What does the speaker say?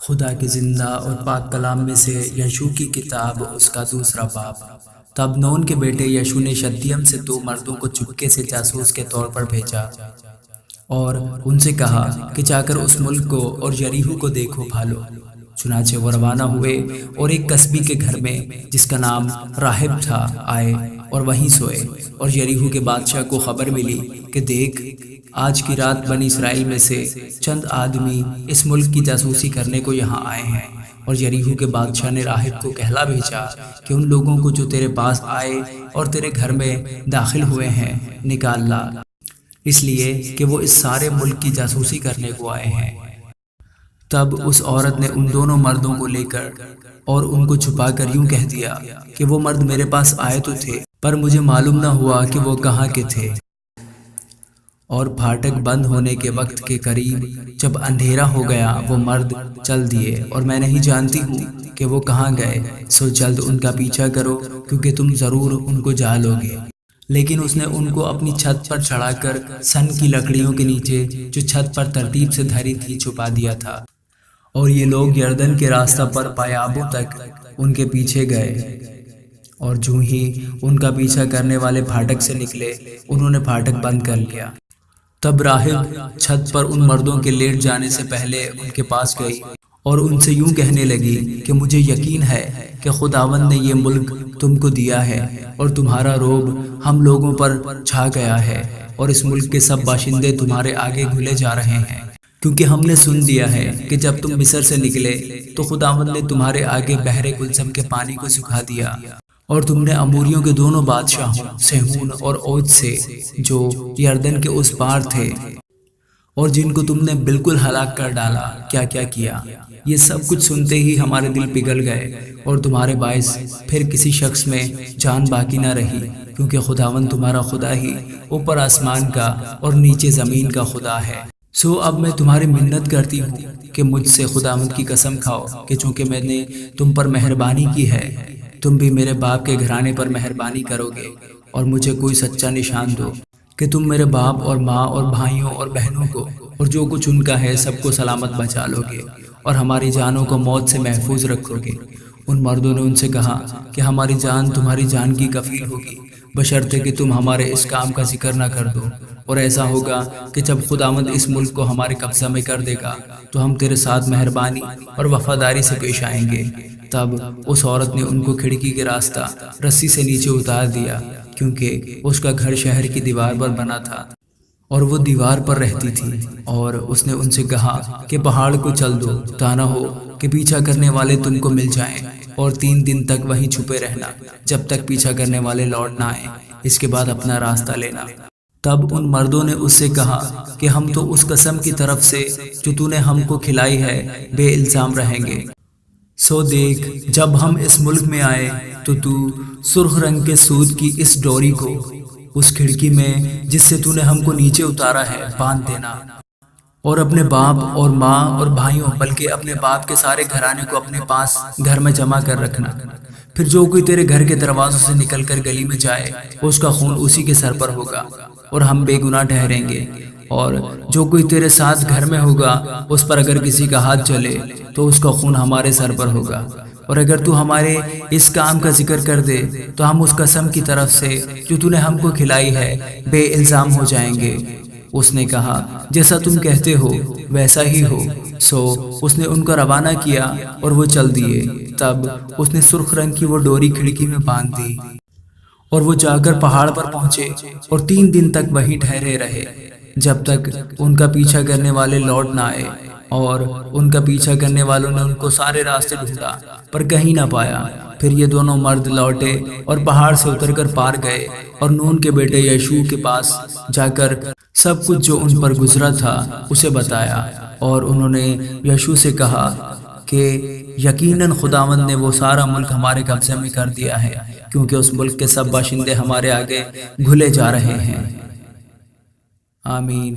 خدا کے زندہ اور پاک کلام میں سے یشوع کی کتاب اس کا دوسرا باب۔ تب نون کے بیٹے یشوع نے شدیم سے 2 مردوں کو چپکے سے جاسوس کے طور پر بھیجا اور ان سے کہا کہ جا کر اس ملک کو اور یریحو کو دیکھو بھالو۔ چنانچہ وہ روانہ ہوئے اور ایک قصبی کے گھر میں جس کا نام راہب تھا آئے اور وہیں سوئے۔ اور یریحو کے بادشاہ کو خبر ملی کہ دیکھ، آج کی رات بنی اسرائیل میں سے چند آدمی اس ملک کی جاسوسی کرنے کو یہاں آئے ہیں۔ اور یریحو کے بادشاہ نے راہب کو کہلا بھیجا کہ ان لوگوں کو جو تیرے پاس آئے اور تیرے گھر میں داخل ہوئے ہیں نکال لا، اس لیے کہ وہ اس سارے ملک کی جاسوسی کرنے کو آئے ہیں۔ تب اس عورت نے ان دونوں مردوں کو لے کر اور ان کو چھپا کر یوں کہہ دیا کہ وہ مرد میرے پاس آئے تو تھے، پر مجھے معلوم نہ ہوا کہ وہ کہاں کے تھے۔ اور پھاٹک بند ہونے کے وقت کے قریب جب اندھیرا ہو گیا وہ مرد چل دیے، اور میں نہیں جانتی ہوں کہ وہ کہاں گئے، سو جلد ان کا پیچھا کرو کیونکہ تم ضرور ان کو جالو گے۔ لیکن اس نے ان کو اپنی چھت پر چڑھا کر سن کی لکڑیوں کے نیچے جو چھت پر ترتیب سے دھری تھی چھپا دیا تھا۔ اور یہ لوگ یردن کے راستہ پر پایابوں تک ان کے پیچھے گئے، اور جو ہی ان کا پیچھا کرنے والے پھاٹک سے نکلے انہوں نے پھاٹک بند کر لیا۔ تب راہب چھت پر ان مردوں کے لیٹ جانے سے پہلے ان کے پاس گئی اور ان سے یوں کہنے لگی کہ مجھے یقین ہے کہ خداوند نے یہ ملک تم کو دیا ہے، اور تمہارا روب ہم لوگوں پر چھا گیا ہے، اور اس ملک کے سب باشندے تمہارے آگے گھلے جا رہے ہیں، کیونکہ ہم نے سن لیا ہے کہ جب تم مصر سے نکلے تو خداوند نے تمہارے آگے بحر کلثم کے پانی کو سکھا دیا، اور تم نے اموریوں کے دونوں بادشاہوں سیہون اور اوج سے جو یردن کے اس پار تھے اور جن کو تم نے بالکل ہلاک کر ڈالا کیا کیا کیا۔ یہ سب کچھ سنتے ہی ہمارے دل پگھل گئے، اور تمہارے باعث پھر کسی شخص میں جان باقی نہ رہی، کیونکہ خداوند تمہارا خدا ہی اوپر آسمان کا اور نیچے زمین کا خدا ہے۔ سو اب میں تمہاری منت کرتی ہوں کہ مجھ سے خداوند کی قسم کھاؤ کہ چونکہ میں نے تم پر مہربانی کی ہے، تم بھی میرے باپ کے گھرانے پر مہربانی کرو گے، اور مجھے کوئی سچا نشان دو کہ تم میرے باپ اور ماں اور بھائیوں اور بہنوں کو اور جو کچھ ان کا ہے سب کو سلامت بچا لو گے، اور ہماری جانوں کو موت سے محفوظ رکھو گے۔ ان مردوں نے ان سے کہا کہ ہماری جان تمہاری جان کی کفیل ہوگی، بشرطے کہ تم ہمارے اس کام کا ذکر نہ کر دو، اور ایسا ہوگا کہ جب خداوند اس ملک کو ہمارے قبضہ میں کر دے گا تو ہم تیرے ساتھ مہربانی اور وفاداری سے پیش آئیں گے۔ تب اس عورت نے ان کو کھڑکی کے راستہ رسی سے نیچے اتار دیا، کیونکہ اس کا گھر شہر کی دیوار پر بنا تھا اور وہ دیوار پر رہتی تھی۔ اور اس نے ان سے کہا کہ پہاڑ کو چل دو، تا نہ ہو کہ پیچھا کرنے والے تم کو مل جائیں، اور 3 دن تک وہیں چھپے رہنا جب تک پیچھا کرنے والے لوٹ نہ آئیں، اس کے بعد اپنا راستہ لینا۔ تب ان مردوں نے اس سے کہا کہ ہم تو اس قسم کی طرف سے جو تو نے ہم کو کھلائی ہے بے الزام رہیں گے۔ سو دیکھ، جب ہم اس ملک میں آئے تو سرخ رنگ کے سود کی اس ڈوری کو اس کھڑکی میں جس سے تو نے ہم کو نیچے اتارا ہے باندھ دینا، اور اپنے باپ اور ماں اور بھائیوں بلکہ اپنے باپ کے سارے گھرانے کو اپنے پاس گھر میں جمع کر رکھنا۔ پھر جو کوئی تیرے گھر کے دروازوں سے نکل کر گلی میں جائے اس کا خون اسی کے سر پر ہوگا، اور ہم بے گناہ ٹھہریں گے۔ اور جو کوئی تیرے ساتھ گھر میں ہوگا اس پر اگر کسی کا ہاتھ چلے تو اس کا خون ہمارے سر پر ہوگا، اور اگر تو ہمارے اس کام کا ذکر کر دے تو ہم اس قسم کی طرف سے جو تو نے ہم کو کھلائی ہے بے الزام ہو جائیں گے۔ اس نے کہا جیسا تم کہتے ہو ویسا ہی ہو۔ سو اس نے ان کو روانہ کیا اور وہ چل دیے۔ تب اس نے سرخ رنگ کی وہ ڈوری کھڑکی میں باندھ دی، اور وہ جا کر پہاڑ پر پہنچے اور 3 دن تک وہیں ٹھہرے رہے جب تک ان کا پیچھا کرنے والے لوٹ نہ آئے۔ اور ان کا پیچھا کرنے والوں نے ان کو سارے راستے ڈھونڈا پر کہیں نہ پایا۔ پھر یہ دونوں مرد لوٹے اور پہاڑ سے اتر کر پار گئے، اور نون کے بیٹے یشوع کے پاس جا کر سب کچھ جو ان پر گزرا تھا اسے بتایا۔ اور انہوں نے یشوع سے کہا کہ یقیناً خداوند نے وہ سارا ملک ہمارے قبضے میں کر دیا ہے، کیونکہ اس ملک کے سب باشندے ہمارے آگے گھلے جا رہے ہیں۔ آمین۔